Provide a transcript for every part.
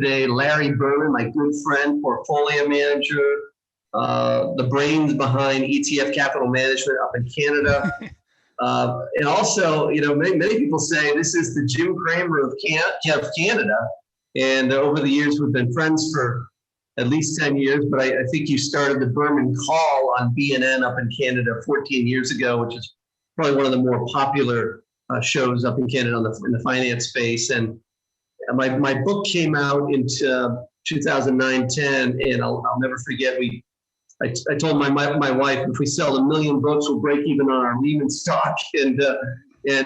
today Larry Berman, my good friend, portfolio manager, the brains behind ETF Capital Management up in Canada. And also, many people say this is the Jim Cramer of Canada. And over the years, we've been friends for at least 10 years, but I think you started the Berman Call on BNN up in Canada 14 years ago, which is probably one of the more popular shows up in Canada in the finance space. And my book came out in 2009-10, and I'll never forget, I told my wife, if we sell 1 million books, we'll break even on our Lehman stock. And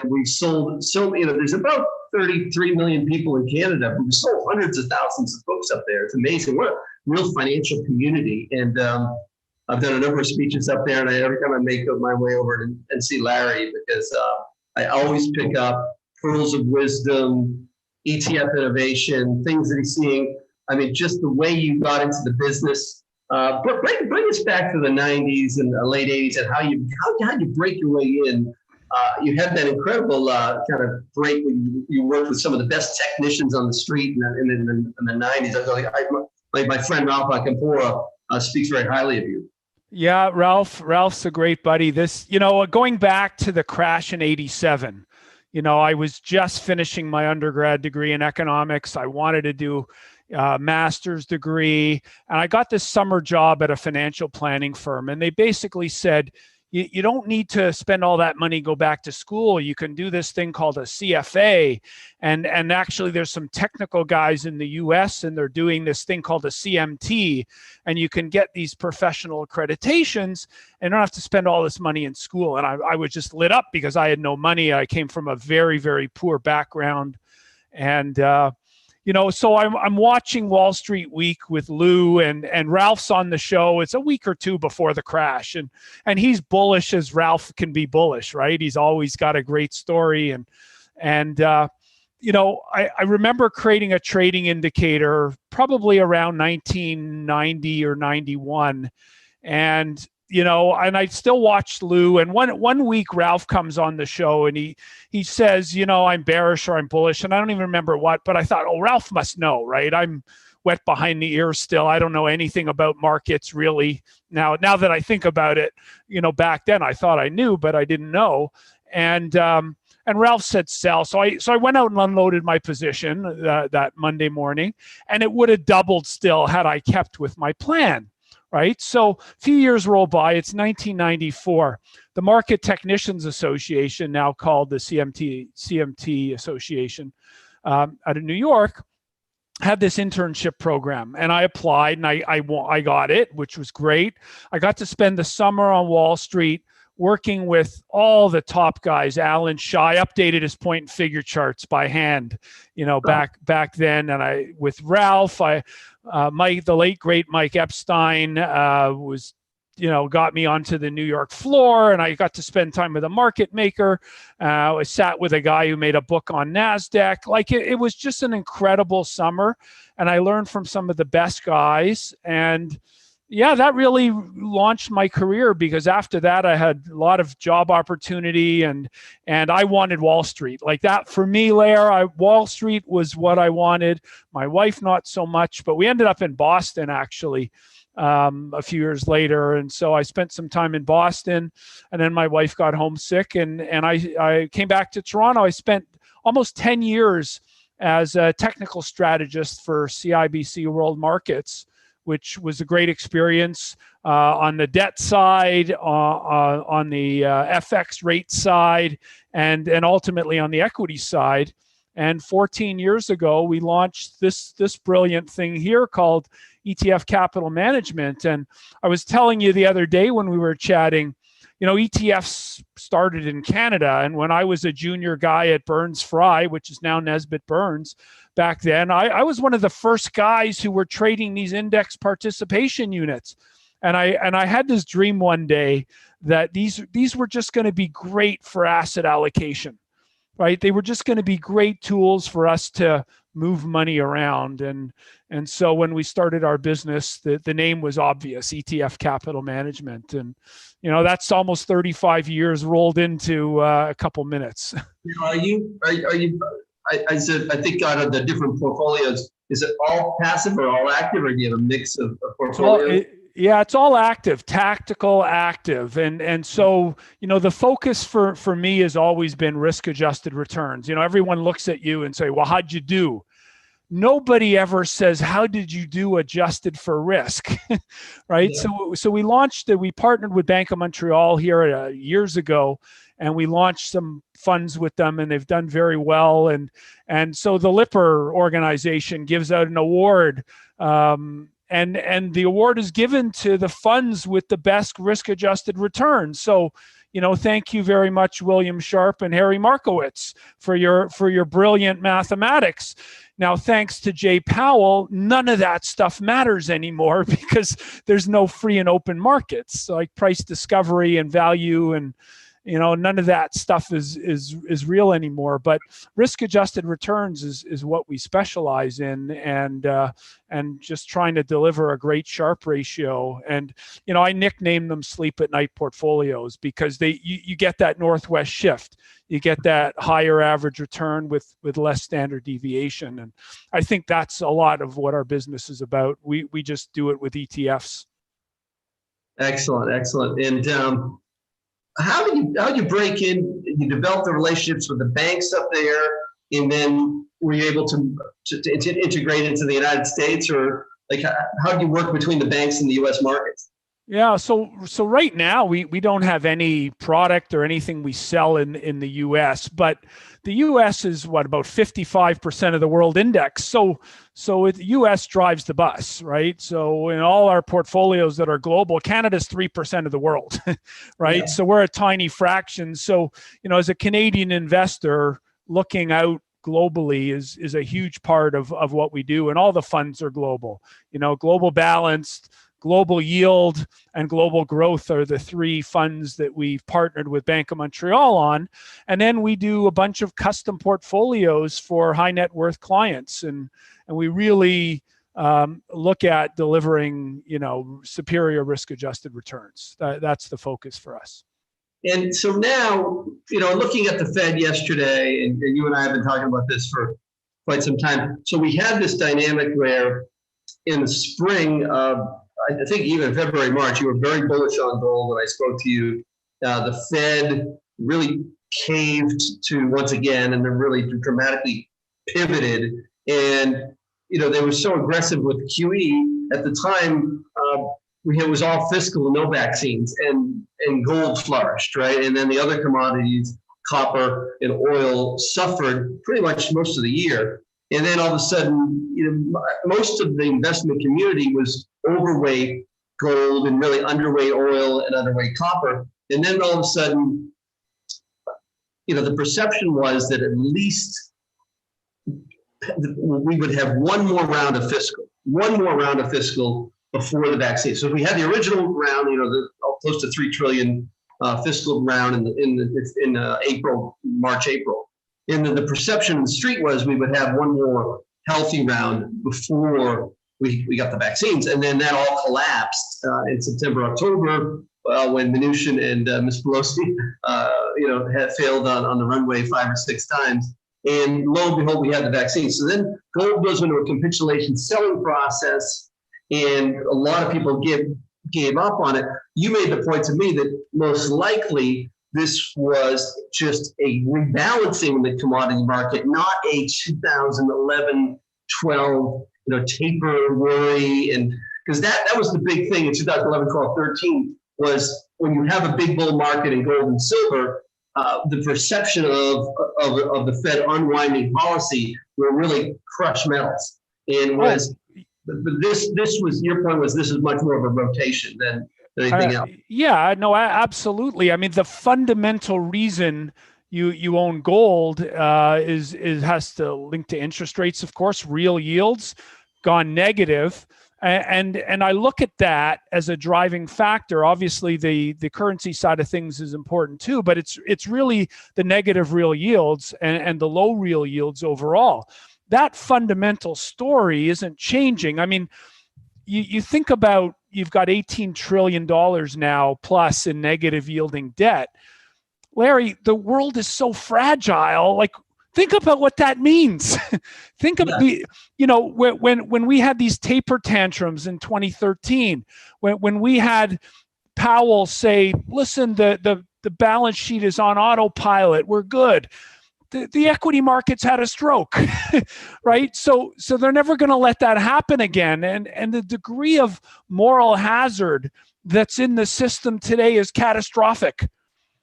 we've sold there's about 33 million people in Canada, but we've sold hundreds of thousands of books up there. It's amazing. What a real financial community. And I've done a number of speeches up there, and every time I make my way over and see Larry, because I always pick up pearls of wisdom, ETF innovation, things that he's seeing. I mean, just the way you got into the business. Bring us back to the 90s and the late 80s and how you break your way in. You had that incredible kind of break when you worked with some of the best technicians on the street in the 90s. My friend Ralph Acampora speaks very highly of you. Yeah, Ralph's a great buddy. Going back to the crash in '87, I was just finishing my undergrad degree in economics. I wanted to do master's degree, and I got this summer job at a financial planning firm, and they basically said, you don't need to spend all that money, go back to school. You can do this thing called a CFA. And actually there's some technical guys in the US, and they're doing this thing called a CMT, and you can get these professional accreditations and don't have to spend all this money in school. And I was just lit up because I had no money. I came from a very, very poor background. And so I'm watching Wall Street Week with Lou, and Ralph's on the show. It's a week or two before the crash, and he's bullish as Ralph can be bullish, right? He's always got a great story, and I remember creating a trading indicator probably around 1990 or 91, and I still watched Lou. And one week Ralph comes on the show and he says, I'm bearish or I'm bullish. And I don't even remember what, but I thought, oh, Ralph must know, right? I'm wet behind the ears still. I don't know anything about markets really. Now that I think about it, back then I thought I knew, but I didn't know. And Ralph said sell. So I went out and unloaded my position that Monday morning, and it would have doubled still had I kept with my plan. Right. So a few years roll by. It's 1994. The Market Technicians Association, now called the CMT Association out of New York, had this internship program, and I applied, and I got it, which was great. I got to spend the summer on Wall Street working with all the top guys. Alan Shaw updated his point and figure charts by hand, back then. And with Ralph, Mike, the late great Mike Epstein, was, got me onto the New York floor, and I got to spend time with a market maker. I sat with a guy who made a book on NASDAQ. Like it was just an incredible summer, and I learned from some of the best guys. And yeah, that really launched my career, because after that I had a lot of job opportunity, and I wanted Wall Street. Like that for me, Larry, Wall Street was what I wanted. My wife, not so much, but we ended up in Boston actually a few years later. And so I spent some time in Boston, and then my wife got homesick, and I came back to Toronto. I spent almost 10 years as a technical strategist for CIBC World Markets, which was a great experience on the debt side, on the FX rate side, and ultimately on the equity side. And 14 years ago, we launched this brilliant thing here called ETF Capital Management. And I was telling you the other day when we were chatting, ETFs started in Canada. And when I was a junior guy at Burns Fry, which is now Nesbitt Burns, back then, I was one of the first guys who were trading these index participation units. And I had this dream one day that these were just going to be great for asset allocation, right? They were just going to be great tools for us to move money around. And so when we started our business, the name was obvious, ETF Capital Management. And, that's almost 35 years rolled into a couple minutes. Are you I said, I think out of the different portfolios, is it all passive or all active, or do you have a mix of portfolios? Yeah, it's all active, tactical, active, and so the focus for me has always been risk-adjusted returns. Everyone looks at you and say, "Well, how'd you do?" Nobody ever says, "How did you do adjusted for risk?" Right? Yeah. So we partnered with Bank of Montreal here years ago, and we launched some funds with them, and they've done very well. And so the Lipper organization gives out an award, and the award is given to the funds with the best risk-adjusted returns. So, thank you very much, William Sharp and Harry Markowitz, for your brilliant mathematics. Now, thanks to Jay Powell, none of that stuff matters anymore because there's no free and open markets like price discovery and value, and none of that stuff is real anymore. But risk-adjusted returns is what we specialize in, and just trying to deliver a great Sharpe ratio. And I nickname them sleep at night portfolios because you get that northwest shift, you get that higher average return with less standard deviation, and I think that's a lot of what our business is about. We just do it with ETFs. Excellent. And how do you break in? You develop the relationships with the banks up there, and then were you able to integrate into the United States, or like how do you work between the banks and the U.S. markets? Yeah, so right now we don't have any product or anything we sell in the US, but the US is about 55% of the world index. So the US drives the bus, right? So in all our portfolios that are global, Canada's 3% of the world, right? Yeah. So we're a tiny fraction. So, as a Canadian investor, looking out globally is a huge part of what we do, and all the funds are global. Global balanced, global yield, and global growth are the three funds that we've partnered with Bank of Montreal on. And then we do a bunch of custom portfolios for high net worth clients. And we really look at delivering, superior risk-adjusted returns. That's the focus for us. And so now, looking at the Fed yesterday, and you and I have been talking about this for quite some time. So we had this dynamic where in the spring of, I think even February, March, you were very bullish on gold when I spoke to you. The Fed really caved to once again, and then really dramatically pivoted. And, they were so aggressive with QE at the time. It was all fiscal, no vaccines, and gold flourished, right? And then the other commodities, copper and oil, suffered pretty much most of the year. And then all of a sudden, most of the investment community was overweight gold and really underweight oil and underweight copper. And then all of a sudden, the perception was that at least we would have one more round of fiscal before the vaccine. So if we had the original round, the close to 3 trillion fiscal round in March, April. And then the perception in the street was we would have one more healthy round before we got the vaccines. And then that all collapsed in September, October, when Mnuchin and Ms. Pelosi, had failed on the runway 5 or 6 times. And lo and behold, we had the vaccine. So then gold goes into a capitulation selling process, and a lot of people gave up on it. You made the point to me that most likely this was just a rebalancing in the commodity market, not a 2011, 12, taper worry. And because that was the big thing in 2011, 12, 13 was when you have a big bull market in gold and silver, the perception of the Fed unwinding policy will really crush metals. And this was, your point was, this is much more of a rotation than anything else. Yeah, no, absolutely. I mean, the fundamental reason you own gold has to link to interest rates, of course. Real yields gone negative, and I look at that as a driving factor. Obviously, the currency side of things is important too, but it's really the negative real yields and the low real yields overall. That fundamental story isn't changing. I mean, you think about, you've got $18 trillion now plus in negative yielding debt. Larry, the world is so fragile. Like, Think about what that means. Think of when we had these taper tantrums in 2013, when we had Powell say, listen, the balance sheet is on autopilot, we're good. The equity markets had a stroke, right? So they're never going to let that happen again. And the degree of moral hazard that's in the system today is catastrophic,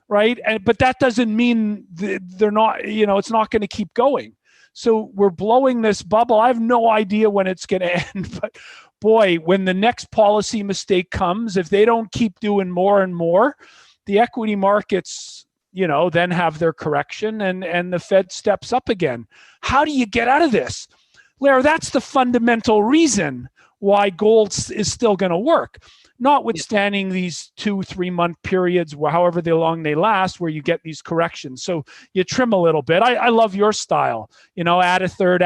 right? But that doesn't mean they're not, it's not going to keep going. So we're blowing this bubble. I have no idea when it's going to end, but boy, when the next policy mistake comes, if they don't keep doing more and more, the equity markets, then have their correction and the Fed steps up again. How do you get out of this? Larry, that's the fundamental reason why gold is still going to work. Notwithstanding these 2-3 month periods, however long they last, where you get these corrections. So you trim a little bit. I love your style, add a third,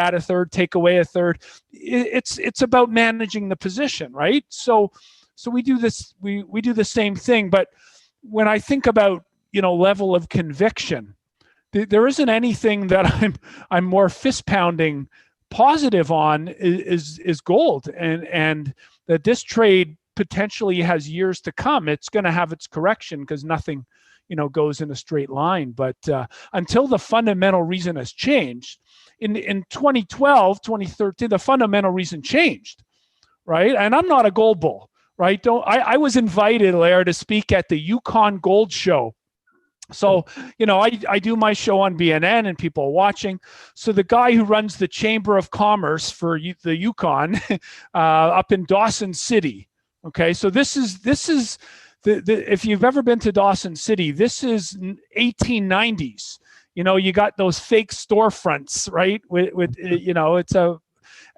take away a third. It's about managing the position, right? So we do this, we do the same thing. But when I think about, level of conviction, there isn't anything that I'm more fist pounding positive on is gold, and that this trade potentially has years to come. It's going to have its correction because nothing, goes in a straight line. But until the fundamental reason has changed, in 2012, 2013, the fundamental reason changed, right? And I'm not a gold bull, right? I was invited, Larry, to speak at the Yukon Gold Show. So, I do my show on BNN and people are watching. So the guy who runs the Chamber of Commerce for the Yukon up in Dawson City. Okay. So this is if you've ever been to Dawson City, this is 1890s. You got those fake storefronts, right? With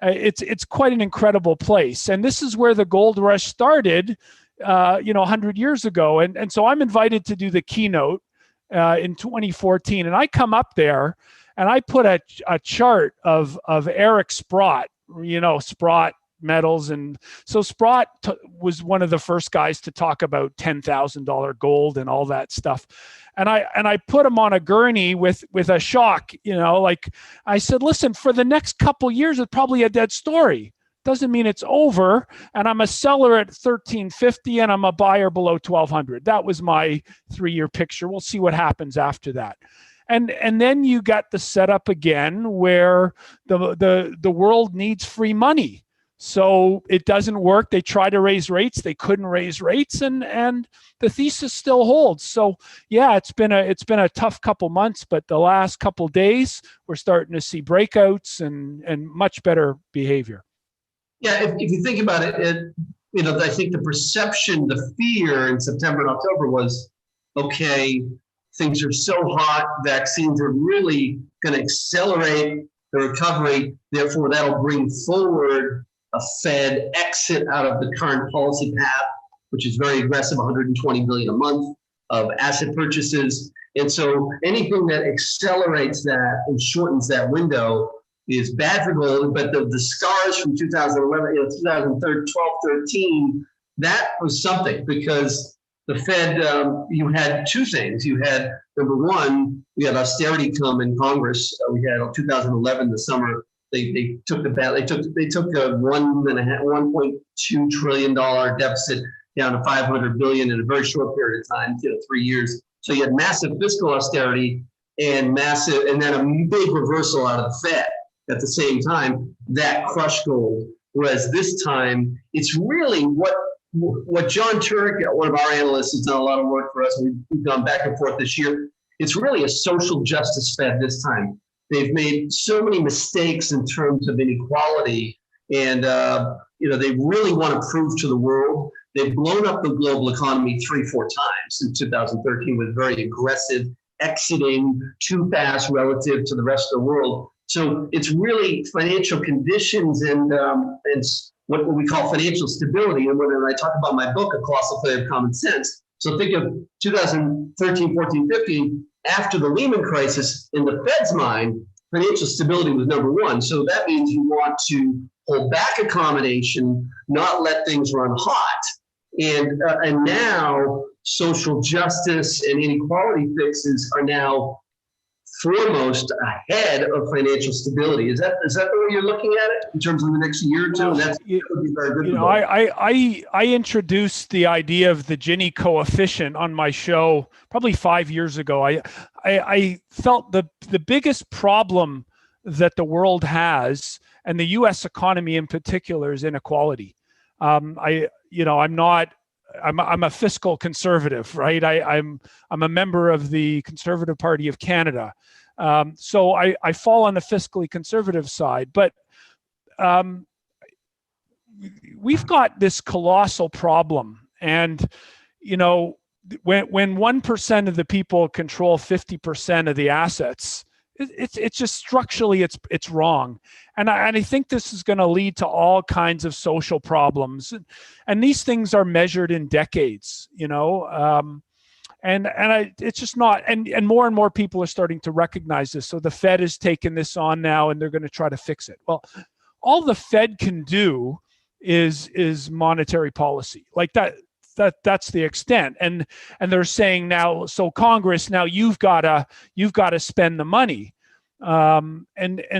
it's quite an incredible place. And this is where the gold rush started, 100 years ago. And so I'm invited to do the keynote in 2014, and I come up there and I put a chart of Eric Sprott, Sprott metals. And so Sprott was one of the first guys to talk about $10,000 gold and all that stuff. And I put him on a gurney with a shock, like I said, listen, for the next couple years, it's probably a dead story. Doesn't mean it's over. And I'm a seller at 1350 and I'm a buyer below 1200. That was my 3-year picture. We'll see what happens after that. And then you got the setup again where the world needs free money. So it doesn't work. They try to raise rates. They couldn't raise rates, and the thesis still holds. So yeah, it's been a tough couple months, but the last couple days we're starting to see breakouts and much better behavior. Yeah, if you think about it, I think the perception, the fear in September and October was, okay, things are so hot, vaccines are really going to accelerate the recovery. Therefore, that'll bring forward a Fed exit out of the current policy path, which is very aggressive, 120 billion a month of asset purchases. And so anything that accelerates that and shortens that window is bad for gold. But the scars from 2011, 2012, 13, that was something, because the Fed, you had two things. You had, number one, we had austerity come in Congress. We had 2011, the summer. They took a $1.2 trillion deficit down to 500 billion in a very short period of time, 3 years. So you had massive fiscal austerity and then a big reversal out of the Fed at the same time that crushed gold. Whereas this time, it's really what John Turek, one of our analysts, has done a lot of work for us. We've gone back and forth this year. It's really a social justice Fed this time. They've made so many mistakes in terms of inequality, and they really want to prove to the world. They've blown up the global economy 3-4 times since 2013 with very aggressive exiting too fast relative to the rest of the world. So it's really financial conditions and it's what we call financial stability. And when I talk about my book, A Colossal Play of Common Sense, so think of 2013, 14, 15, after the Lehman crisis, in the Fed's mind, financial stability was number one. So that means you want to hold back accommodation, not let things run hot. And now social justice and inequality fixes are now foremost ahead of financial stability. Is that the way you're looking at it in terms of the next year or two? Well, And that would be very good. You know, I introduced the idea of the Gini coefficient on my show probably 5 years ago. I felt the biggest problem that the world has, and the U.S. economy in particular, is inequality. I'm a fiscal conservative, right? I'm a member of the Conservative Party of Canada, so I fall on the fiscally conservative side. But we've got this colossal problem, and when 1% of the people control 50% of the assets, it's just structurally it's wrong, and I think this is going to lead to all kinds of social problems, and these things are measured in decades, it's just not, and more people are starting to recognize this. So the Fed has taken this on now, and they're going to try to fix it. Well, all the Fed can do is monetary policy, like that. That's the extent, and they're saying now, so Congress, now you've got to spend the money, and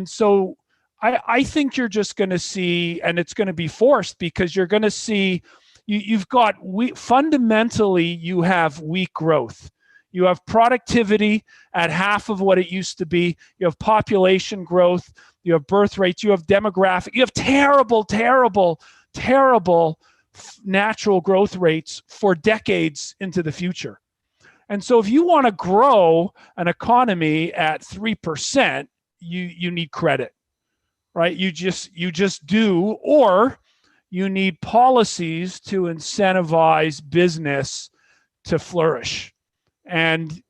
so I think you're just going to see, and it's going to be forced, because you're going to see fundamentally you have weak growth. You have productivity at half of what it used to be. You have population growth. You have birth rates. You have demographic. You have terrible natural growth rates for decades into the future. And so if you want to grow an economy at 3%, you need credit, right? You just do, or you need policies to incentivize business to flourish. And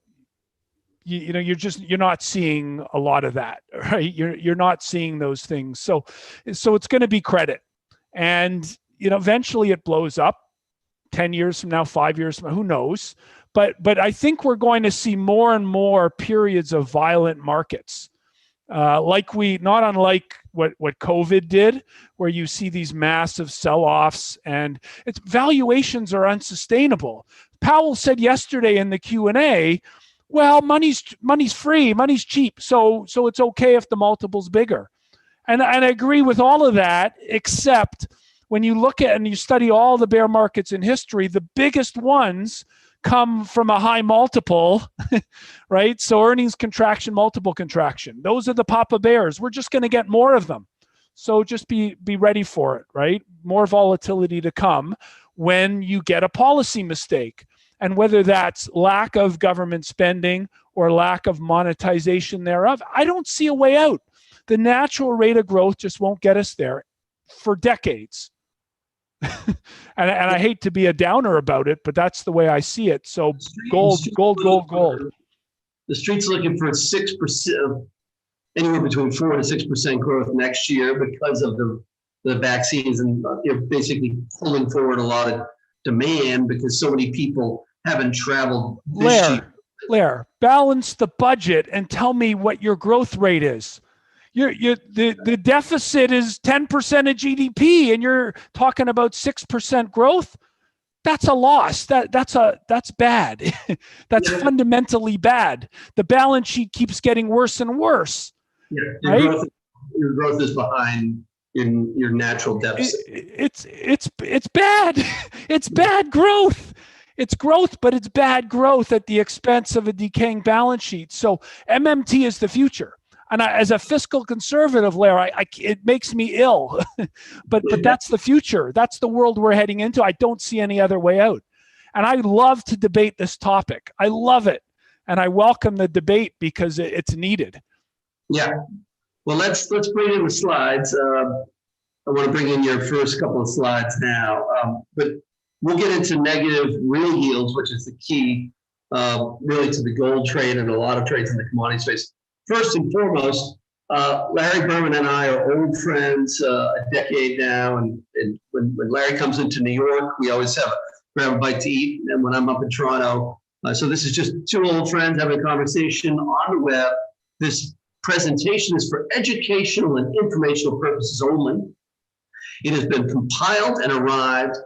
you're not seeing a lot of that, right? You're not seeing those things. So it's going to be credit. And eventually it blows up 10 years from now, 5 years from now, who knows? But I think we're going to see more and more periods of violent markets, not unlike what COVID did, where you see these massive sell-offs, and valuations are unsustainable. Powell said yesterday in the Q&A, well, money's free, money's cheap, so it's okay if the multiple's bigger. And I agree with all of that, except when you look at and you study all the bear markets in history, the biggest ones come from a high multiple, right? So earnings contraction, multiple contraction. Those are the Papa Bears. We're just going to get more of them. So just be ready for it, right? More volatility to come when you get a policy mistake. And whether that's lack of government spending or lack of monetization thereof, I don't see a way out. The natural rate of growth just won't get us there for decades. and I hate to be a downer about it, but that's the way I see it. So gold. The street's looking for 6%, anywhere between 4 to 6% growth next year because of the vaccines, and basically pulling forward a lot of demand because so many people haven't traveled this year. Lair, balance the budget and tell me what your growth rate is. The deficit is 10% of GDP, and you're talking about 6% growth. That's a loss. That's bad. That's fundamentally bad. The balance sheet keeps getting worse and worse. Yeah, right? Your growth is behind your natural deficit. It's bad. It's bad growth. It's growth, but it's bad growth at the expense of a decaying balance sheet. So MMT is the future. And as a fiscal conservative, Larry, it makes me ill. but that's the future. That's the world we're heading into. I don't see any other way out. And I love to debate this topic. I love it. And I welcome the debate because it's needed. Yeah. Well, let's bring in the slides. I want to bring in your first couple of slides now. But we'll get into negative real yields, which is the key really to the gold trade and a lot of trades in the commodity space. First and foremost, Larry Berman and I are old friends, a decade now, and when Larry comes into New York, we always grab a bite to eat, and when I'm up in Toronto, so this is just two old friends having a conversation on the web. This presentation is for educational and informational purposes only. It has been compiled and arrived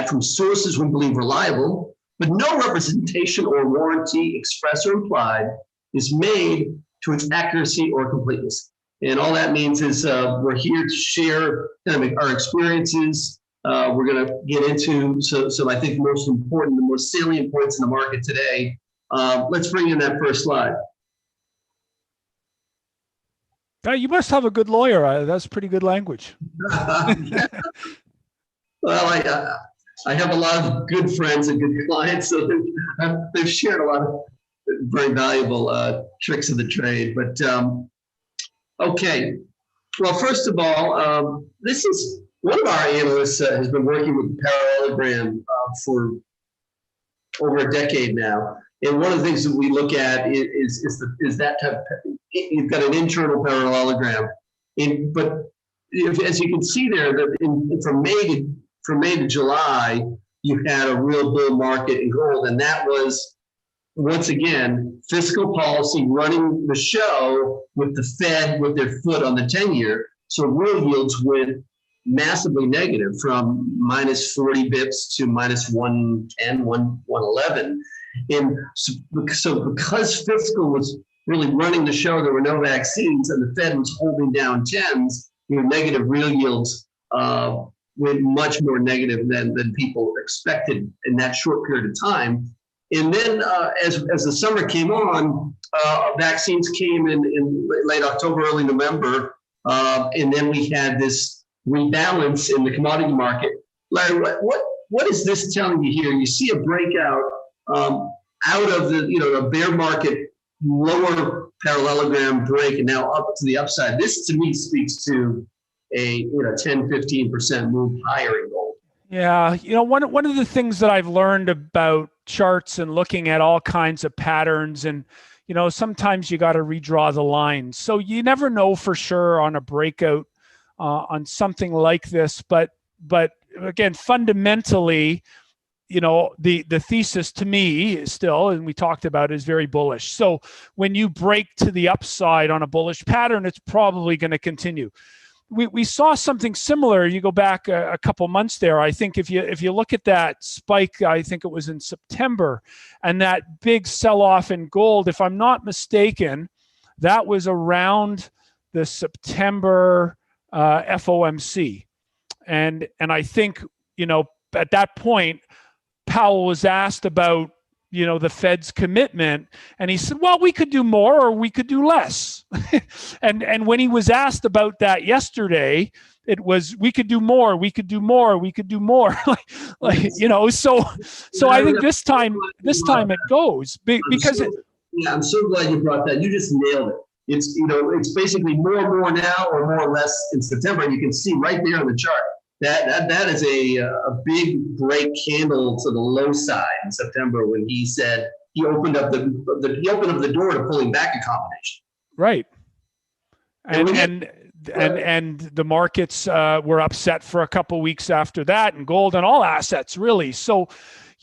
from sources we believe reliable, but no representation or warranty, express or implied, is made to its accuracy or completeness. And all that means is we're here to share kind of our experiences. We're going to get into so I think most important, the most salient points in the market today. Let's bring in that first slide. You must have a good lawyer. That's pretty good language. Well, I have a lot of good friends and good clients, so they've shared a lot of very valuable tricks of the trade. But okay, well, first of all, this is one of our analysts has been working with the parallelogram for over a decade now. And one of the things that we look at is that type of, you've got an internal parallelogram. But as you can see there, that from May to July, you had a real bull market in gold. And that was, once again, fiscal policy running the show with the Fed with their foot on the 10-year. So real yields went massively negative from minus 40 bips to minus 110, 111. And so because fiscal was really running the show, there were no vaccines, and the Fed was holding down 10s, negative real yields went much more negative than people expected in that short period of time. And then as the summer came on, vaccines came in late October, early November, and then we had this rebalance in the commodity market. Larry, what is this telling you here? You see a breakout out of the bear market, lower parallelogram break, and now up to the upside. This to me speaks to a 10-15% move higher in gold. Yeah, one of the things that I've learned about charts and looking at all kinds of patterns, and sometimes you got to redraw the lines. So you never know for sure on a breakout on something like this, but again, fundamentally, the thesis to me is still, and we talked about, is very bullish. So when you break to the upside on a bullish pattern, it's probably going to continue. We saw something similar. You go back a couple months there. I think if you look at that spike, I think it was in September, and that big sell-off in gold, if I'm not mistaken, that was around the September FOMC. And I think, at that point, Powell was asked about, the Fed's commitment, and he said, well, we could do more or we could do less. and when he was asked about that yesterday, it was, we could do more, we could do more, we could do more. So I think this time it goes because I'm so glad you brought that. You just nailed it. It's basically more and more now or more or less in September. And you can see right there on the chart that is a big break candle to the low side in September when he said he opened up the door to pulling back a combination. Right. And the markets were upset for a couple weeks after that, and gold and all assets really. So,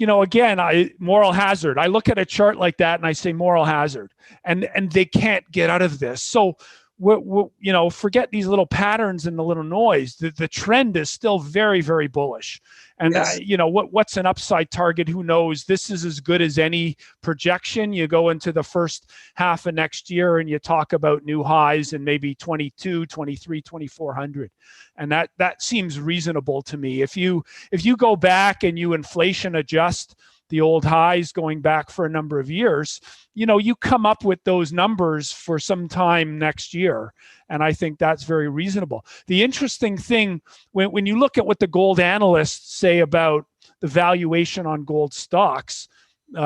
again, moral hazard. I look at a chart like that and I say moral hazard, and they can't get out of this. So, forget these little patterns and the little noise. The trend is still very, very bullish. And yes. What's an upside target? Who knows? This is as good as any projection. You go into the first half of next year and you talk about new highs and maybe 22, 23, 2400. And that seems reasonable to me. If you go back and you inflation adjust the old highs going back for a number of years, you come up with those numbers for some time next year. And I think that's very reasonable. The interesting thing, when you look at what the gold analysts say about the valuation on gold stocks, they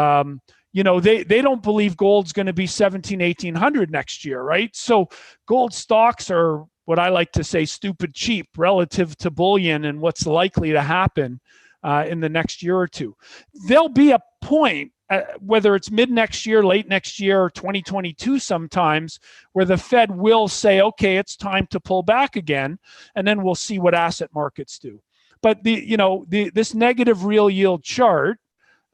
don't believe gold's going to be 1,1800 next year, right? So gold stocks are what I like to say stupid cheap relative to bullion and what's likely to happen in the next year or two. There'll be a point, whether it's mid next year, late next year, or 2022 sometimes, where the Fed will say, okay, it's time to pull back again, and then we'll see what asset markets do. But this negative real yield chart,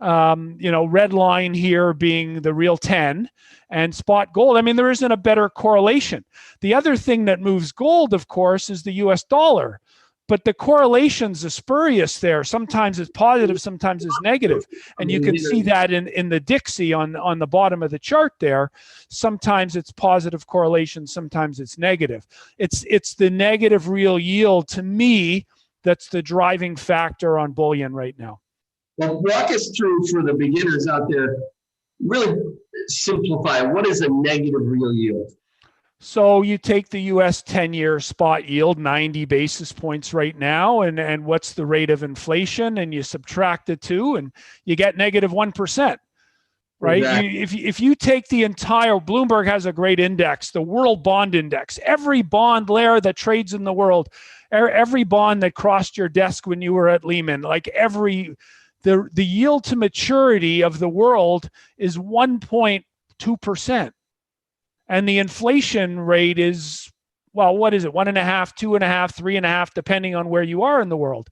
red line here being the real 10 and spot gold, there isn't a better correlation. The other thing that moves gold, of course, is the US dollar. but the correlations are spurious there. Sometimes it's positive, sometimes it's negative. And you can see that in the Dixie on the bottom of the chart there. Sometimes it's positive correlation, sometimes it's negative. It's the negative real yield, to me, that's the driving factor on bullion right now. Well, walk us through, for the beginners out there, really simplify, what is a negative real yield? So you take the US 10-year spot yield, 90 basis points right now, and what's the rate of inflation, and you subtract the two, and you get negative 1%, right? Exactly. If you take the entire, Bloomberg has a great index, the World Bond Index, every bond layer that trades in the world, every bond that crossed your desk when you were at Lehman, like the yield to maturity of the world is 1.2%. And the inflation rate is, well, what is it? 1.5, 2.5, 3.5, depending on where you are in the world.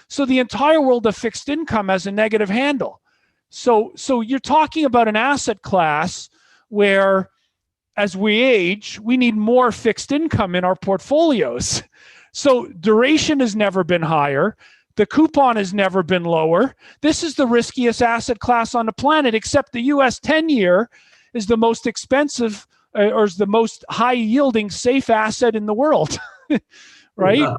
So the entire world of fixed income has a negative handle. So you're talking about an asset class where, as we age, we need more fixed income in our portfolios. So duration has never been higher. The coupon has never been lower. This is the riskiest asset class on the planet, except the US 10-year is the most expensive or is the most high yielding safe asset in the world, right? Yeah.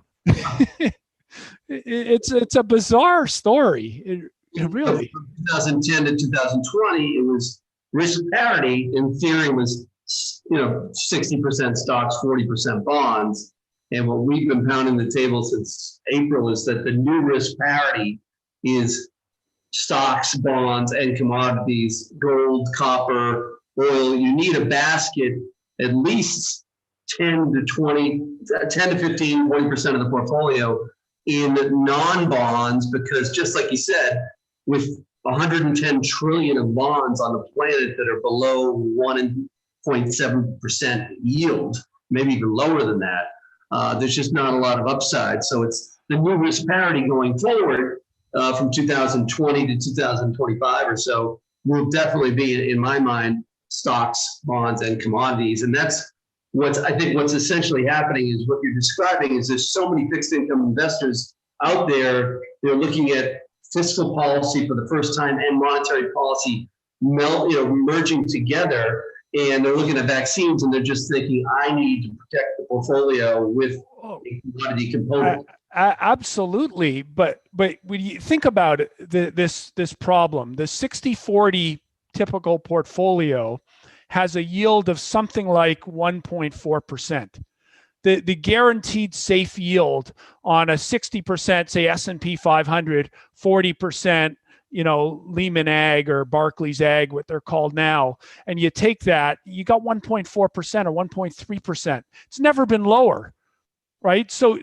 It's a bizarre story. It really. From 2010 to 2020, it was risk parity. In theory, was 60% stocks, 40% bonds. And what we've been pounding the table since April is that the new risk parity is stocks, bonds, and commodities, gold, copper, oil. You need a basket, at least 10 to 15, 20% of the portfolio in non-bonds, because just like you said, with 110 trillion of bonds on the planet that are below 1.7% yield, maybe even lower than that, there's just not a lot of upside. So it's the new risk parity going forward from 2020 to 2025 or so will definitely be, in my mind, stocks, bonds, and commodities. And that's what's essentially happening is what you're describing is there's so many fixed income investors out there. They're looking at fiscal policy for the first time and monetary policy merging together. And they're looking at vaccines and they're just thinking, I need to protect the portfolio with a commodity component. Absolutely. But when you think about it, this problem, the 60-40 typical portfolio has a yield of something like 1.4%. The guaranteed safe yield on a 60%, say S&P 500, 40%, Lehman Ag or Barclays Ag, what they're called now, and you take that, you got 1.4% or 1.3%. It's never been lower, right? So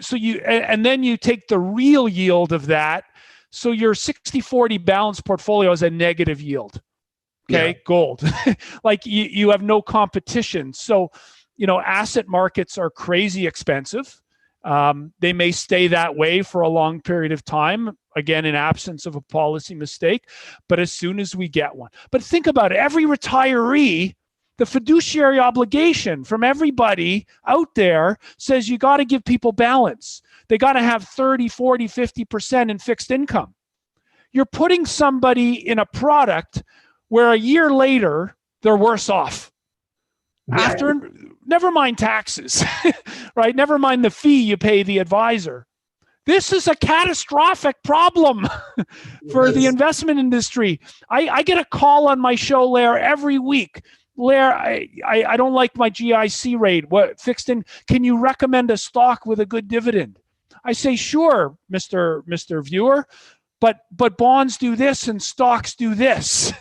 and then you take the real yield of that. So your 60-40 balanced portfolio is a negative yield. Okay, yeah. Gold. Like you have no competition. So, asset markets are crazy expensive. They may stay that way for a long period of time, again, in absence of a policy mistake, but as soon as we get one. But think about it, every retiree, the fiduciary obligation from everybody out there says you got to give people balance. They got to have 30, 40, 50% in fixed income. You're putting somebody in a product where a year later, they're worse off. After, never mind taxes, right? Never mind the fee you pay the advisor. This is a catastrophic problem for the investment industry. I get a call on my show, Larry, every week. Larry, I don't like my GIC rate. What fixed in? Can you recommend a stock with a good dividend? I say, sure, Mr. Viewer. But bonds do this and stocks do this.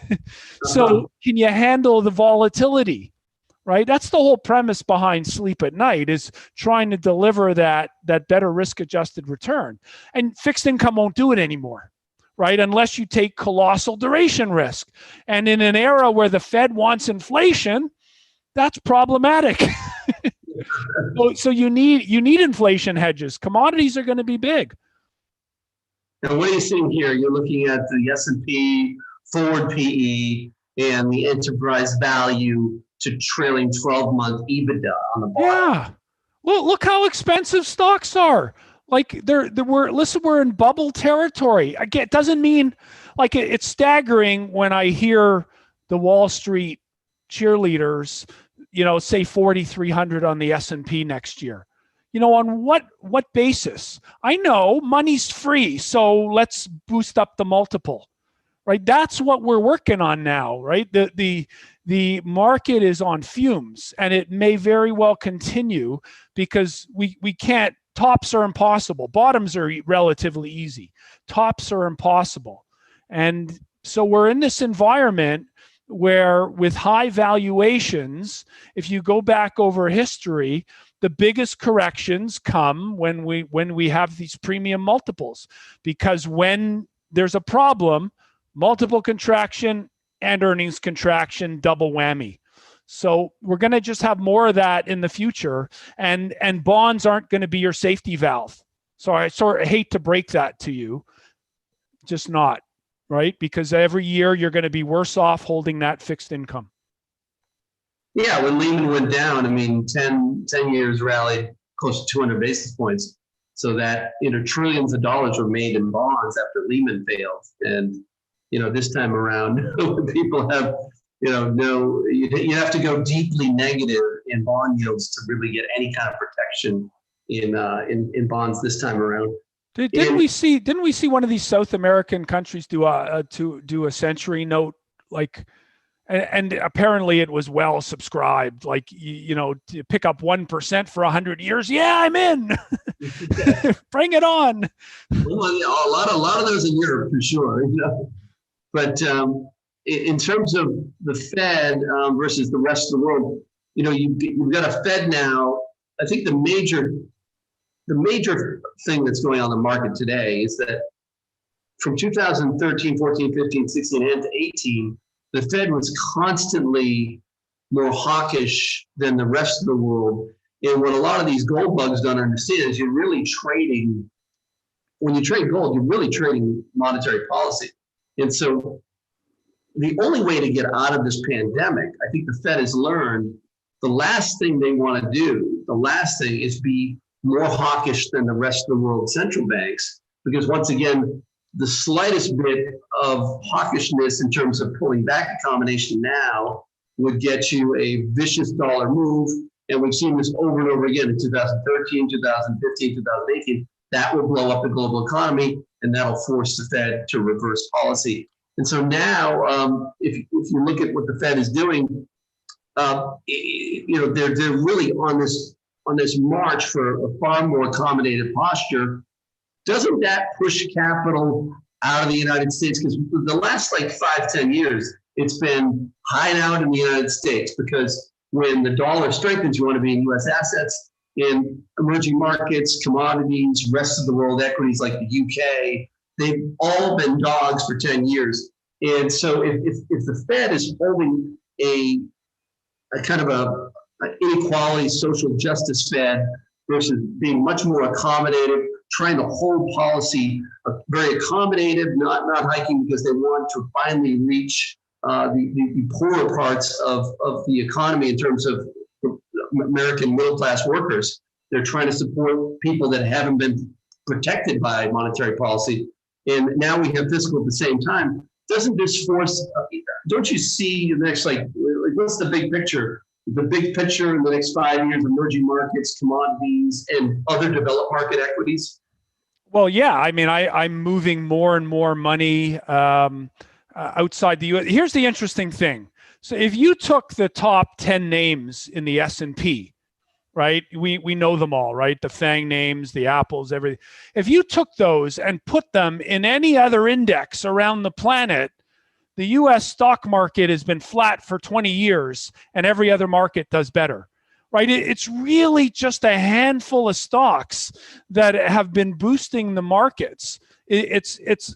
So can you handle the volatility, right? That's the whole premise behind Sleep at Night, is trying to deliver that better risk-adjusted return. And fixed income won't do it anymore, right? Unless you take colossal duration risk. And in an era where the Fed wants inflation, that's problematic. So you need inflation hedges. Commodities are going to be big. Now, what are you seeing here? You're looking at the S&P forward PE and the enterprise value to trailing 12-month EBITDA on the bottom. Yeah. Look how expensive stocks are. Like we're in bubble territory. Again, it doesn't mean like it's staggering when I hear the Wall Street cheerleaders, say 4,300 on the S&P next year. On what basis? I know money's free, so let's boost up the multiple, right? That's what we're working on now, right? The market is on fumes, and it may very well continue because we can't. Tops are impossible. Bottoms are relatively easy. Tops are impossible. And so we're in this environment where with high valuations, if you go back over history, the biggest corrections come when we have these premium multiples, because when there's a problem, multiple contraction and earnings contraction, double whammy. So we're going to just have more of that in the future, and bonds aren't going to be your safety valve. So I sort of hate to break that to you, just not, right? Because every year you're going to be worse off holding that fixed income. Yeah, when Lehman went down, I mean, 10 years rallied close to 200 basis points. So that, trillions of dollars were made in bonds after Lehman failed. And, this time around, people have, no, you have to go deeply negative in bond yields to really get any kind of protection in bonds this time around. Didn't we see one of these South American countries do a century note, like, and apparently it was well subscribed, like, to pick up 1% for 100 years. Yeah, I'm in. Bring it on. Well, a lot of those in Europe for sure, But in terms of the Fed versus the rest of the world, you've got a Fed now. I think the major thing that's going on in the market today is that from 2013, 14, 15, 16, and 18, the Fed was constantly more hawkish than the rest of the world. And what a lot of these gold bugs don't understand is you're really trading, when you trade gold, you're really trading monetary policy. And so the only way to get out of this pandemic, I think the Fed has learned the last thing they want to do, is be more hawkish than the rest of the world central banks, because once again, the slightest bit of hawkishness in terms of pulling back a combination now would get you a vicious dollar move. And we've seen this over and over again in 2013, 2015, 2018. That will blow up the global economy, and that'll force the Fed to reverse policy. And so now, if you look at what the Fed is doing, they're really on this march for a far more accommodative posture. Doesn't that push capital out of the United States? Because the last 5-10 years, it's been hide out in the United States, because when the dollar strengthens, you want to be in U.S. assets. In emerging markets, commodities, rest of the world equities like the UK, they've all been dogs for 10 years. And so if the Fed is holding a kind of an inequality, social justice Fed versus being much more accommodative, trying to hold policy very accommodative, not hiking because they want to finally reach the poorer parts of the economy in terms of American middle-class workers. They're trying to support people that haven't been protected by monetary policy. And now we have fiscal at the same time. Doesn't this force, don't you see the next, what's the big picture? The big picture in the next 5 years, emerging markets, commodities, and other developed market equities? Well, yeah. I mean, I'm moving more and more money outside the U.S. Here's the interesting thing. So if you took the top 10 names in the S&P, right? We know them all, right? The FANG names, the Apples, everything. If you took those and put them in any other index around the planet, the U.S. stock market has been flat for 20 years, and every other market does better, right? It's really just a handful of stocks that have been boosting the markets. It's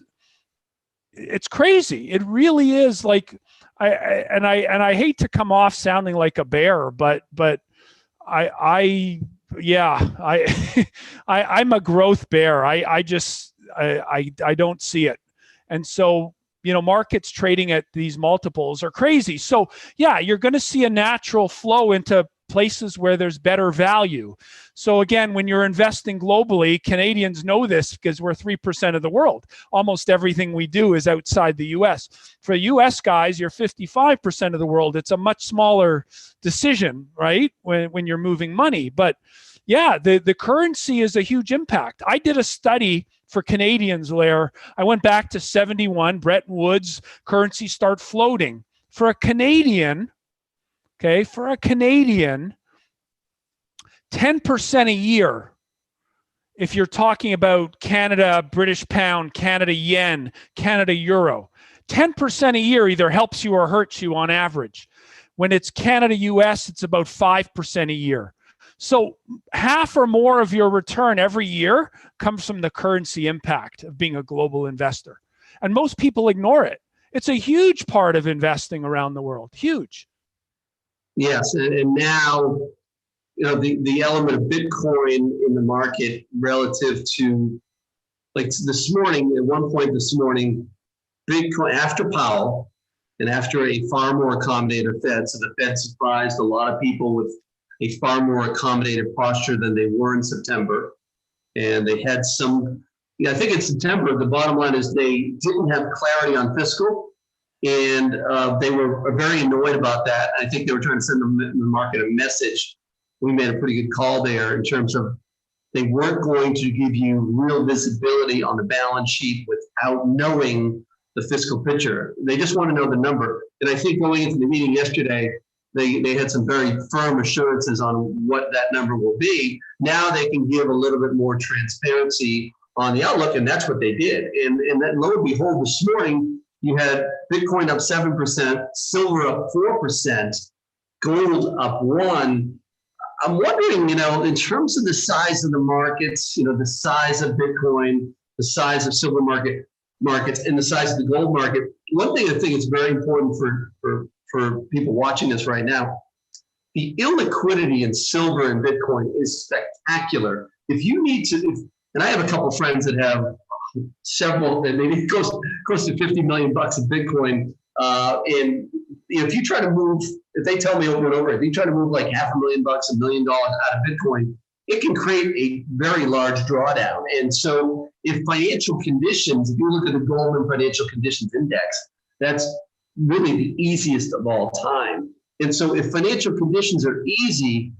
crazy. It really is. I hate to come off sounding like a bear, but I'm a growth bear. I don't see it. And so, markets trading at these multiples are crazy. So yeah, you're going to see a natural flow into places where there's better value. So again, when you're investing globally, Canadians know this because we're 3% of the world. Almost everything we do is outside the US. For US guys, you're 55% of the world. It's a much smaller decision, right? When you're moving money. But yeah, the currency is a huge impact. I did a study for Canadians, Lair. I went back to 71, Bretton Woods, currency start floating. For a Canadian, okay, 10% a year, if you're talking about Canada, British pound, Canada yen, Canada euro, 10% a year either helps you or hurts you on average. When it's Canada US, it's about 5% a year. So half or more of your return every year comes from the currency impact of being a global investor. And most people ignore it. It's a huge part of investing around the world, huge. Yes, and now, the element of Bitcoin in the market relative to, like this morning, at one point this morning, Bitcoin, after Powell and after a far more accommodative Fed, so the Fed surprised a lot of people with a far more accommodative posture than they were in September. And they had some, I think in September, the bottom line is they didn't have clarity on fiscal. And they were very annoyed about that. I think they were trying to send the market a message. We made a pretty good call there in terms of they weren't going to give you real visibility on the balance sheet without knowing the fiscal picture. They just want to know the number. And I think going into the meeting yesterday, they had some very firm assurances on what that number will be. Now they can give a little bit more transparency on the outlook, and that's what they did. And then lo and behold, this morning, you had Bitcoin up 7%, silver up 4%, gold up 1%. I'm wondering, in terms of the size of the markets, the size of Bitcoin, the size of silver markets, and the size of the gold market. One thing I think is very important for people watching this right now, the illiquidity in silver and Bitcoin is spectacular. If you need to, and I have a couple of friends that have several, and maybe close to 50 million bucks of Bitcoin. And if you try to move, if they tell me over and over, if you try to move like $500,000, $1 million out of Bitcoin, it can create a very large drawdown. And so if financial conditions, if you look at the Goldman Financial Conditions Index, that's really the easiest of all time. And so if financial conditions are easy,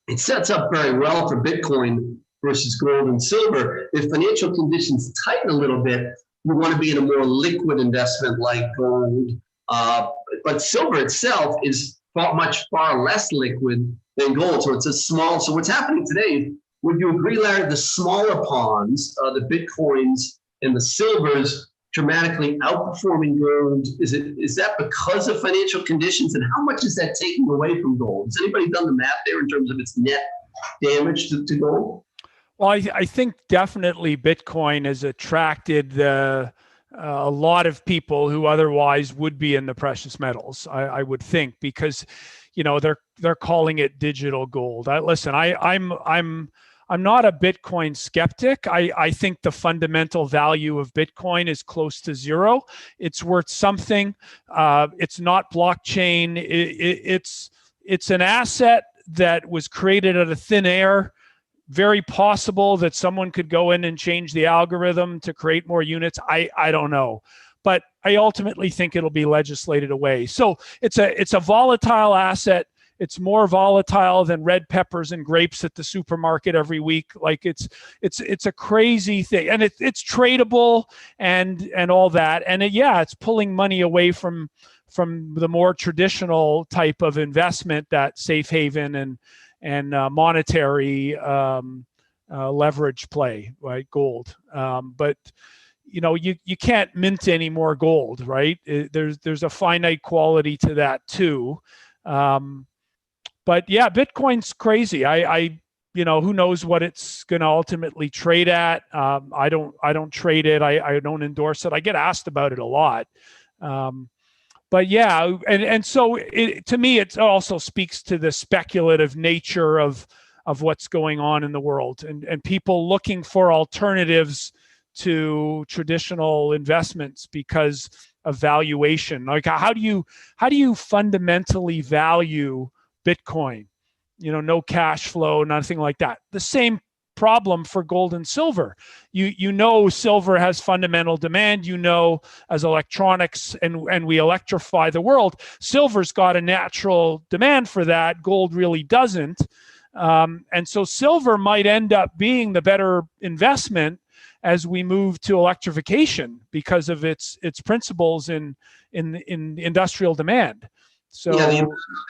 it sets up very well for Bitcoin versus gold and silver. If financial conditions tighten a little bit, you want to be in a more liquid investment like gold. But silver itself is far less liquid than gold. So it's so what's happening today, would you agree, Larry, the smaller ponds, the Bitcoins and the silvers dramatically outperforming gold? Is that because of financial conditions, and how much is that taking away from gold? Has anybody done the math there in terms of its net damage to gold? Well, I think definitely Bitcoin has attracted a lot of people who otherwise would be in the precious metals. I would think, because they're calling it digital gold. Listen, I'm not a Bitcoin skeptic. I think the fundamental value of Bitcoin is close to zero. It's worth something. It's not blockchain. It's an asset that was created out of thin air. Very possible that someone could go in and change the algorithm to create more units. I don't know, but I ultimately think it'll be legislated away. So it's a volatile asset. It's more volatile than red peppers and grapes at the supermarket every week. Like it's a crazy thing, and it's tradable and all that. And it's pulling money away from the more traditional type of investment, that safe haven and monetary leverage play, right? Gold. But you can't mint any more gold, right? There's a finite quality to that too. But yeah, Bitcoin's crazy. I who knows what it's going to ultimately trade at. I don't trade it. I don't endorse it. I get asked about it a lot. But yeah, and so to me, it also speaks to the speculative nature of what's going on in the world, and people looking for alternatives to traditional investments because of valuation. Like how do you fundamentally value Bitcoin? no cash flow, nothing like that. The same problem for gold and silver. Silver has fundamental demand, as electronics and we electrify the world, silver's got a natural demand for that. Gold really doesn't. And so silver might end up being the better investment as we move to electrification because of its principles in industrial demand. So the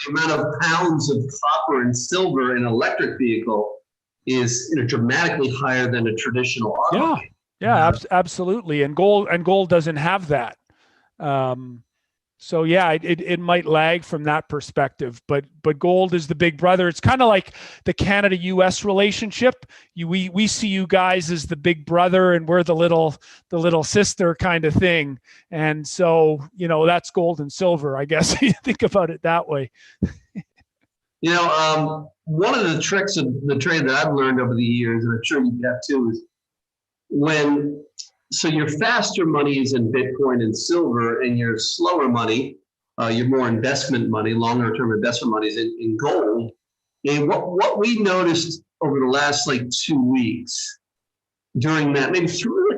amount of pounds of copper and silver in an electric vehicle is dramatically higher than a traditional automobile. Absolutely. And gold doesn't have that. So it might lag from that perspective, but gold is the big brother. It's kind of like the Canada-US relationship. We see you guys as the big brother, and we're the little sister kind of thing. And so that's gold and silver, I guess. You think about it that way. One of the tricks of the trade that I've learned over the years, and I'm sure you have too, is so your faster money is in Bitcoin and silver, and your slower money, your more investment money, longer term investment money is in gold. And what we noticed over the last 2 weeks during that, maybe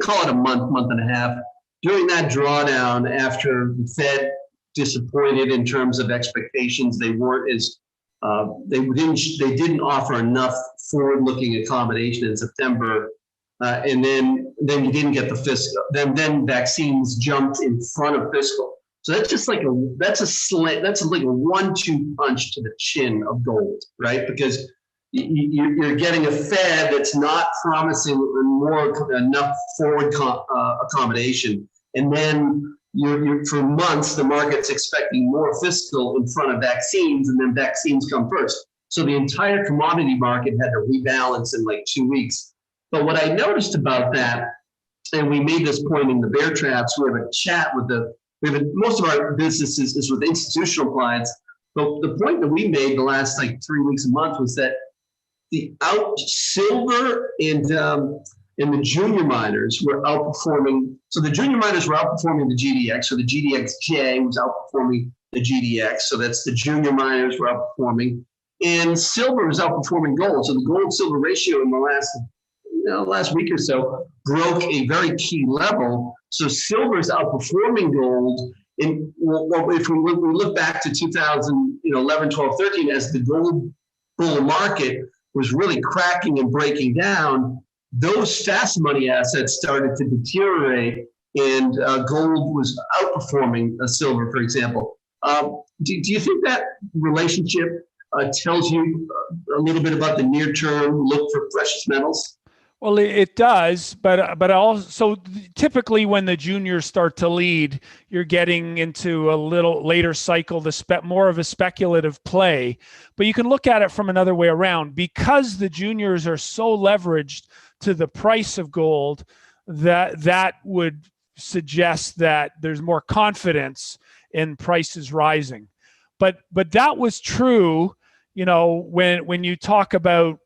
call it a month and a half, during that drawdown after the Fed disappointed in terms of expectations, they weren't as they didn't offer enough forward-looking accommodation in September. And then you didn't get the fiscal. Then vaccines jumped in front of fiscal. So that's just like a 1-2 punch to the chin of gold, right? Because you're getting a Fed that's not promising enough forward accommodation, and then you're for months the market's expecting more fiscal in front of vaccines, and then vaccines come first. So the entire commodity market had to rebalance in 2 weeks. But what I noticed about that, and we made this point in the Bear Traps, we have a chat with most of our business is with institutional clients. But the point that we made the last 3 weeks, a month, was that the silver and the junior miners were outperforming. So the junior miners were outperforming the GDX. So the GDXJ was outperforming the GDX. So that's the junior miners were outperforming. And silver was outperforming gold. So the gold-silver ratio in the last week or so broke a very key level. So silver is outperforming gold. And if we look back to 2011, 12, 13, as the gold bull market was really cracking and breaking down, those fast money assets started to deteriorate, and gold was outperforming silver, for example. Do you think that relationship tells you a little bit about the near-term look for precious metals? Well, it does, but also typically when the juniors start to lead, you're getting into a little later cycle, more of a speculative play. But you can look at it from another way around. Because the juniors are so leveraged to the price of gold, that would suggest that there's more confidence in prices rising. But that was true, when you talk about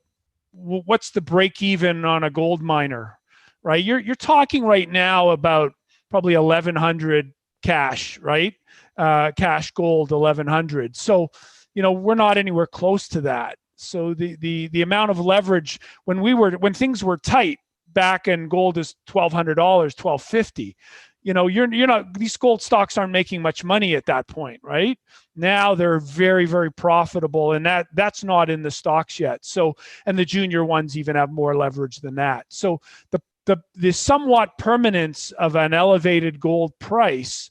what's the break even on a gold miner, right? You're talking right now about probably 1,100 cash, right? Cash gold 1,100. So, we're not anywhere close to that. So the amount of leverage when things were tight back and gold is $1,200, $1,250. You're not, these gold stocks aren't making much money at that point, right? Now they're very, very profitable, and that's not in the stocks yet. So, and the junior ones even have more leverage than that. So the somewhat permanence of an elevated gold price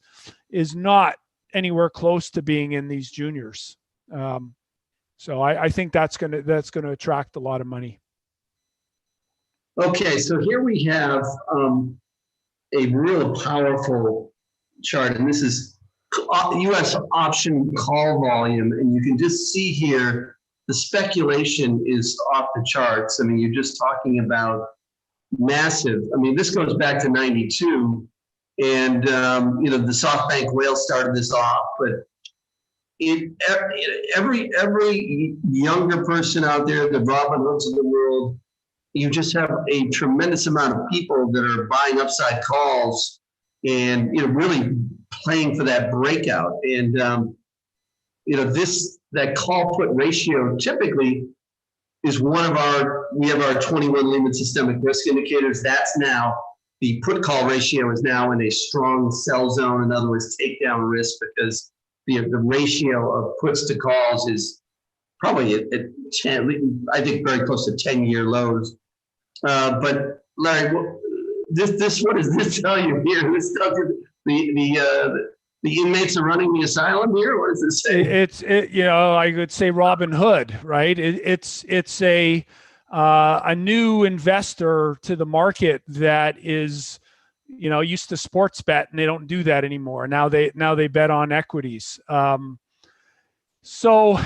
is not anywhere close to being in these juniors. So I think that's gonna attract a lot of money. Okay, so here we have a real powerful chart, and this is U.S. option call volume, and you can just see here the speculation is off the charts. I mean, you're just talking about massive. I mean, this goes back to '92, and the SoftBank whale started this off, but every younger person out there, the Robin Hoods of the world, you just have a tremendous amount of people that are buying upside calls and really playing for that breakout. And this that call put ratio typically is we have our 21 Lehman systemic risk indicators. That's now, the put call ratio is now in a strong sell zone. In other words, takedown risk, because the ratio of puts to calls is probably at 10, I think very close to 10-year lows. But Larry, what does this tell you here? This tells you the inmates are running the asylum here. What does this say? I would say Robin Hood, right? It's a new investor to the market that is, used to sports bet, and they don't do that anymore. Now they bet on equities. So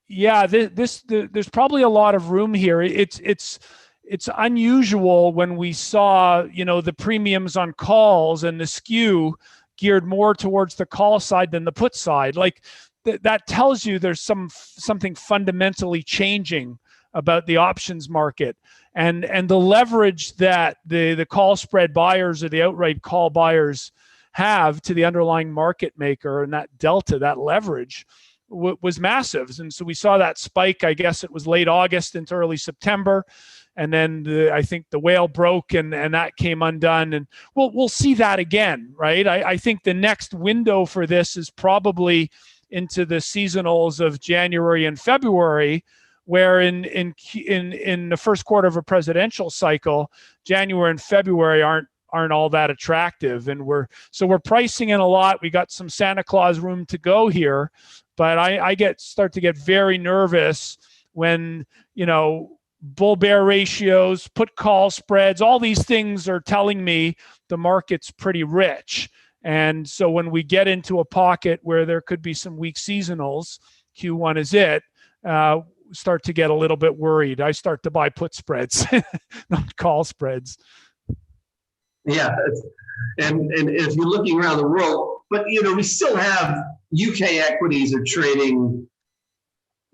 yeah, there's probably a lot of room here. It's unusual when we saw, the premiums on calls and the skew geared more towards the call side than the put side. Like that tells you there's something fundamentally changing about the options market, and the leverage that the call spread buyers or the outright call buyers have to the underlying market maker, and that delta, that leverage was massive. And so we saw that spike, I guess it was late August into early September. And then I think the whale broke, and that came undone. And we'll see that again, right? I think the next window for this is probably into the seasonals of January and February, where in the first quarter of a presidential cycle, January and February aren't all that attractive. And we're pricing in a lot. We got some Santa Claus room to go here, but I start to get very nervous when, bull bear ratios, put call spreads, all these things are telling me the market's pretty rich. And so when we get into a pocket where there could be some weak seasonals, Q1 is it, start to get a little bit worried. I start to buy put spreads, not call spreads. Yeah. And if you're looking around the world, but we still have UK equities are trading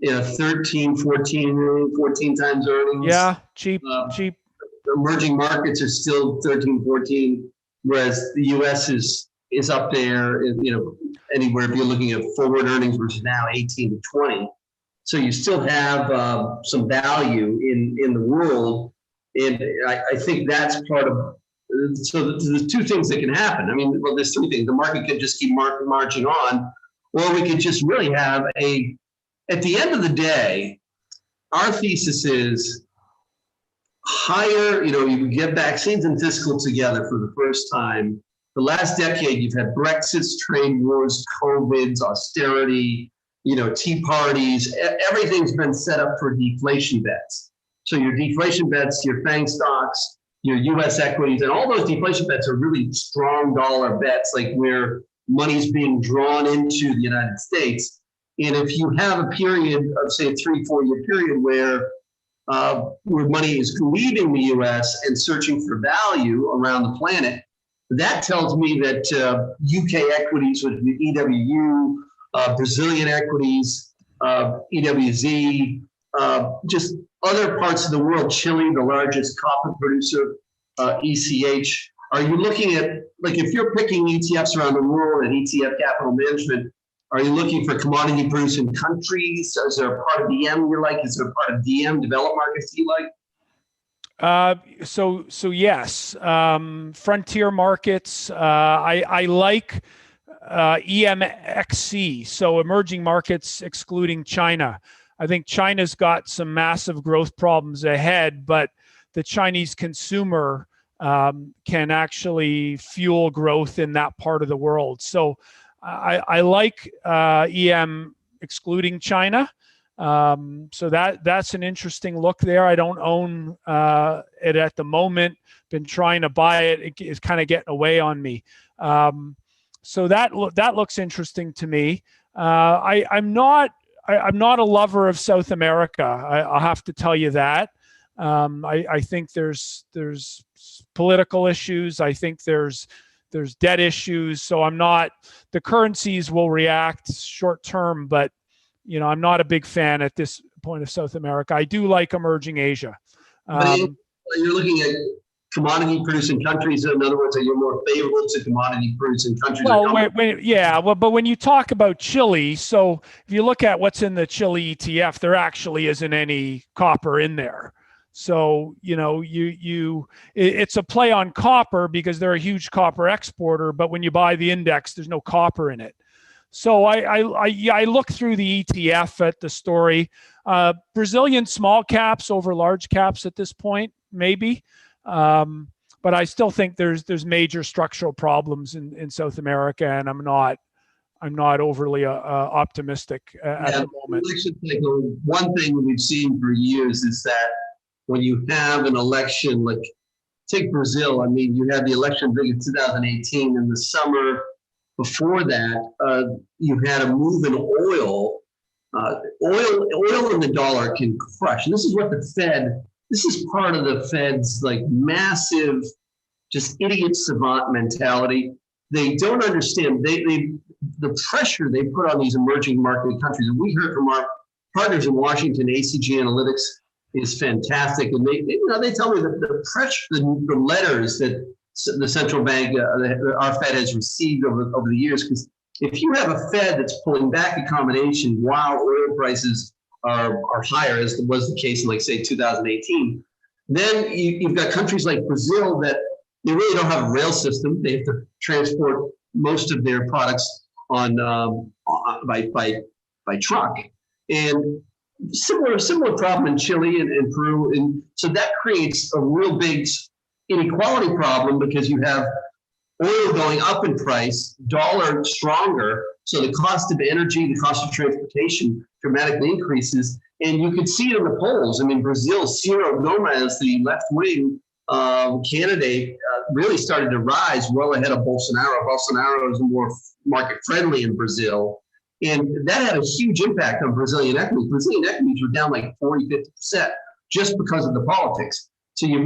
13, 14 times earnings. Yeah, cheap. Emerging markets are still 13, 14, whereas the US is up there, anywhere if you're looking at forward earnings versus now 18 to 20. So you still have some value in the world. And I think that's part of, so there's two things that can happen. I mean, well, there's three things. The market could just keep marching on, or we could just really have at the end of the day, our thesis is higher, you get vaccines and fiscal together for the first time. The last decade, you've had Brexits, trade wars, COVIDs, austerity, tea parties. Everything's been set up for deflation bets. So your deflation bets, your FANG stocks, your US equities, and all those deflation bets are really strong dollar bets, like where money's being drawn into the United States. And if you have a period of, say, a 3-4 year period where money is leaving the US and searching for value around the planet, that tells me that UK equities with the EWU, Brazilian equities, EWZ, just other parts of the world, Chile, the largest copper producer, ECH. Are you looking at, like, if you're picking ETFs around the world and ETF capital management, are you looking for commodity producing countries? Is there a part of DM you like? Is there a part of DM, developed markets you like? So yes, frontier markets. I like EMXC, so emerging markets excluding China. I think China's got some massive growth problems ahead, but the Chinese consumer can actually fuel growth in that part of the world. So I like EM excluding China. So that's an interesting look there. I don't own it at the moment. Been trying to buy it. It's kind of getting away on me. So that looks interesting to me. I'm not a lover of South America. I'll have to tell you that. I think there's political issues. I think there's debt issues. So I'm not. The currencies will react short term, but I'm not a big fan at this point of South America. I do like emerging Asia. You're looking at commodity producing countries? In other words, are you more favorable to commodity producing countries? Well, but when you talk about Chile, so if you look at what's in the Chile ETF, there actually isn't any copper in there. So, it's a play on copper because they're a huge copper exporter, but when you buy the index, there's no copper in it. So I look through the ETF at the story. Brazilian small caps over large caps at this point, maybe. But I still think there's major structural problems in South America, and I'm not overly optimistic at the moment. One thing we've seen for years is that when you have an election, like take Brazil, I mean, you had the election in 2018. In the summer before that, you had a move in oil. Oil and the dollar can crush. And this is what this is part of the Fed's like massive, just idiot savant mentality. They don't understand the pressure they put on these emerging market countries. And we heard from our partners in Washington, ACG Analytics is fantastic. And they tell me that the pressure, the letters that the central bank, our Fed has received over the years, because if you have a Fed that's pulling back accommodation while oil prices are higher, as was the case in, like, say, 2018, then you've got countries like Brazil that they really don't have a rail system. They have to transport most of their products by truck, and similar problem in Chile and Peru, and so that creates a real big inequality problem because you have oil going up in price, dollar stronger, so the cost of energy, the cost of transportation dramatically increases, and you can see it in the polls. I mean, Brazil, Ciro Gomes, the left-wing candidate, really started to rise well ahead of Bolsonaro. Bolsonaro is more market-friendly in Brazil, and that had a huge impact on Brazilian equities. Brazilian equities were down like 40, 50% just because of the politics. So you're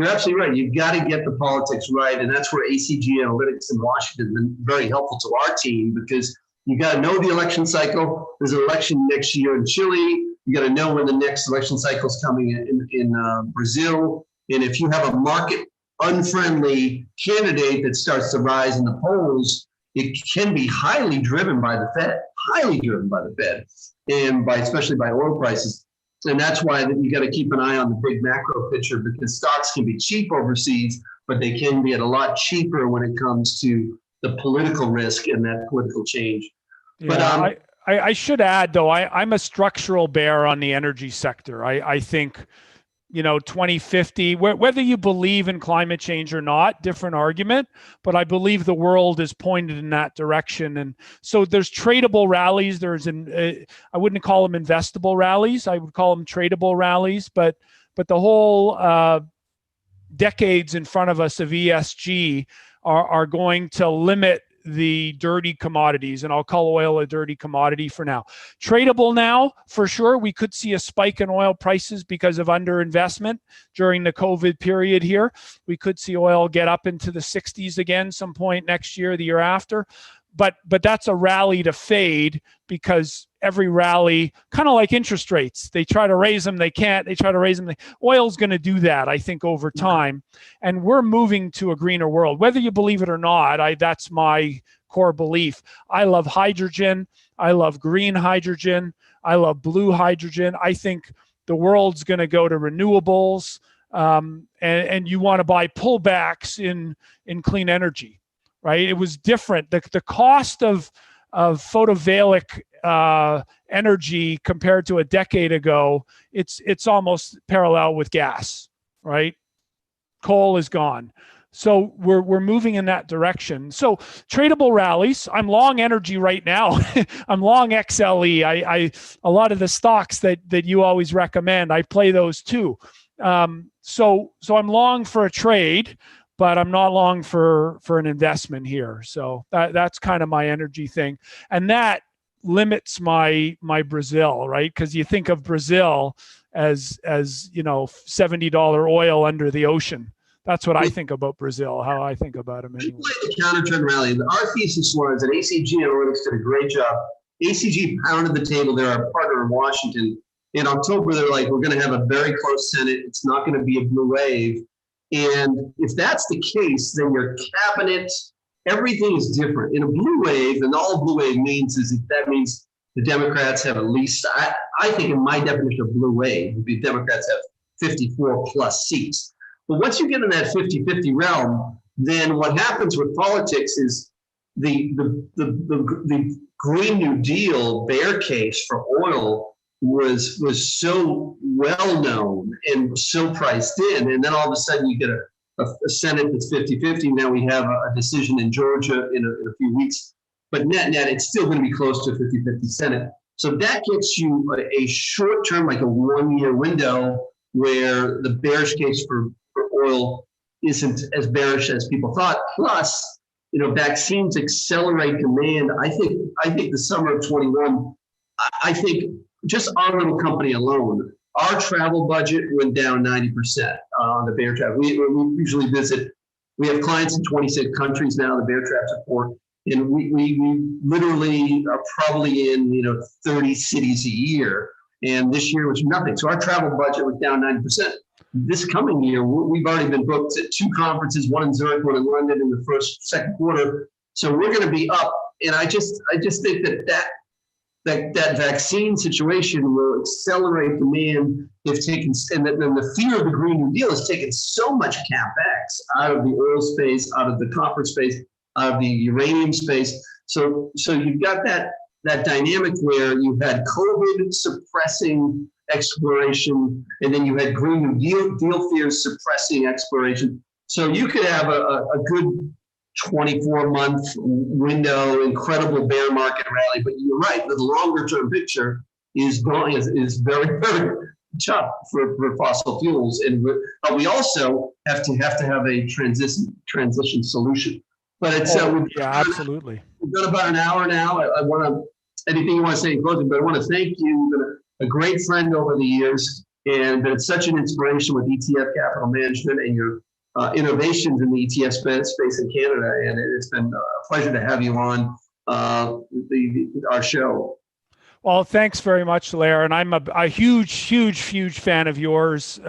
absolutely right. You've got to get the politics right. And that's where ACG Analytics in Washington has been very helpful to our team, because you got to know the election cycle. There's an election next year in Chile. You got to know when the next election cycle is coming in Brazil. And if you have a market unfriendly candidate that starts to rise in the polls, it can be highly driven by the Fed, and especially by oil prices. And that's why you got to keep an eye on the big macro picture, because stocks can be cheap overseas, but they can be at a lot cheaper when it comes to the political risk and that political change. Yeah, but I should add, though, I'm a structural bear on the energy sector. I think, 2050, whether you believe in climate change or not, different argument, but I believe the world is pointed in that direction. And so there's tradable rallies. I wouldn't call them investable rallies. I would call them tradable rallies, but the whole decades in front of us of ESG are going to limit the dirty commodities, and I'll call oil a dirty commodity for now. Tradable now, for sure, we could see a spike in oil prices because of underinvestment during the COVID period here. We could see oil get up into the 60s again some point next year, the year after. But that's a rally to fade, because every rally, kind of like interest rates, they try to raise them, they can't, they try to raise them. Oil's going to do that, I think, over time. And we're moving to a greener world, whether you believe it or not. That's my core belief. I love hydrogen. I love green hydrogen. I love blue hydrogen. I think the world's going to go to renewables, and you want to buy pullbacks in clean energy. Right? It was different. The cost of photovoltaic energy compared to a decade ago, it's almost parallel with gas, right? Coal is gone. So we're moving in that direction. So tradable rallies. I'm long energy right now. I'm long XLE. A lot of the stocks that you always recommend, I play those too. So I'm long for a trade, but I'm not long for an investment here. So that's kind of my energy thing. And that limits my Brazil, right? Because you think of Brazil as $70 oil under the ocean. That's what I think about Brazil, how I think about them anyway. The counter-trend rally. Our thesis was that ACG Analytics did a great job. ACG pounded the table. They're our partner in Washington. In October, they're like, we're going to have a very close Senate. It's not going to be a blue wave. And if that's the case, then your cabinet, everything is different. In a blue wave, and all a blue wave means is that means the Democrats have at least, I think in my definition of blue wave, would be Democrats have 54 plus seats. But once you get in that 50-50 realm, then what happens with politics is the Green New Deal bear case for oil was so well known and so priced in, and then all of a sudden you get a Senate that's 50-50. Now we have a decision in Georgia in a few weeks, but net it's still going to be close to a 50-50 Senate. So that gets you a short term, like a 1 year window, where the bearish case for oil isn't as bearish as people thought. Plus, vaccines accelerate demand. I think the summer of 21, I think just our little company alone, our travel budget went down 90% on the bear trap. We usually visit, we have clients in 26 countries now, the bear trap support, and we literally are probably in 30 cities a year. And this year was nothing. So our travel budget was down 90%. This coming year, we've already been booked at 2 conferences, one in Zurich, one in London in the second quarter. So we're going to be up. And I just think that vaccine situation will accelerate demand if taken, and then the fear of the Green New Deal has taken so much capex out of the oil space, out of the copper space, out of the uranium space. So you've got that dynamic where you had COVID suppressing exploration, and then you had Green New Deal fears suppressing exploration. So you could have a good 24-month window, incredible bear market rally. But you're right, the longer term picture is very, very tough for fossil fuels, and we also have to have a transition solution. But it's absolutely. We've got about an hour now. I want to anything you want to say in closing, but I want to thank you. You've been a great friend over the years, and it's such an inspiration with ETF capital management and your innovations in the ETF space in Canada. And it's been a pleasure to have you on our show. Well, thanks very much, Larry. And I'm a huge fan of yours.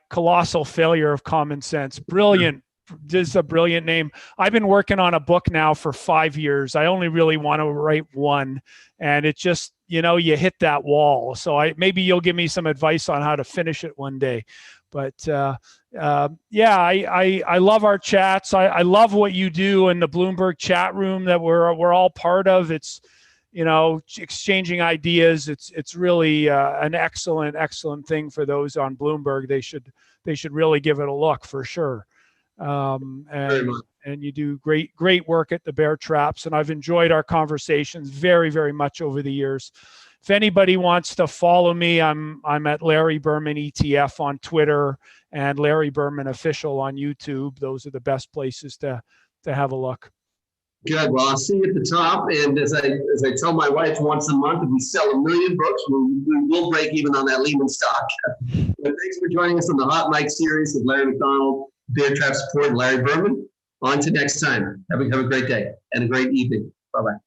Colossal Failure of Common Sense. Brilliant. This is a brilliant name. I've been working on a book now for 5 years. I only really want to write one, and it just, you hit that wall. So maybe you'll give me some advice on how to finish it one day. But I love our chats. I love what you do in the Bloomberg chat room that we're all part of. It's, exchanging ideas. It's really an excellent thing for those on Bloomberg. They should really give it a look for sure. And you do great work at the Bear Traps, and I've enjoyed our conversations very, very much over the years. If anybody wants to follow me, I'm at Larry Berman ETF on Twitter and Larry Berman Official on YouTube. Those are the best places to have a look. Good. Well, I'll see you at the top. And as I tell my wife once a month, if we sell 1 million books, we'll break even on that Lehman stock. But thanks for joining us on the Hot Mic series with Larry McDonald, Bear Trap Support, and Larry Berman. On to next time. Have a great day and a great evening. Bye-bye.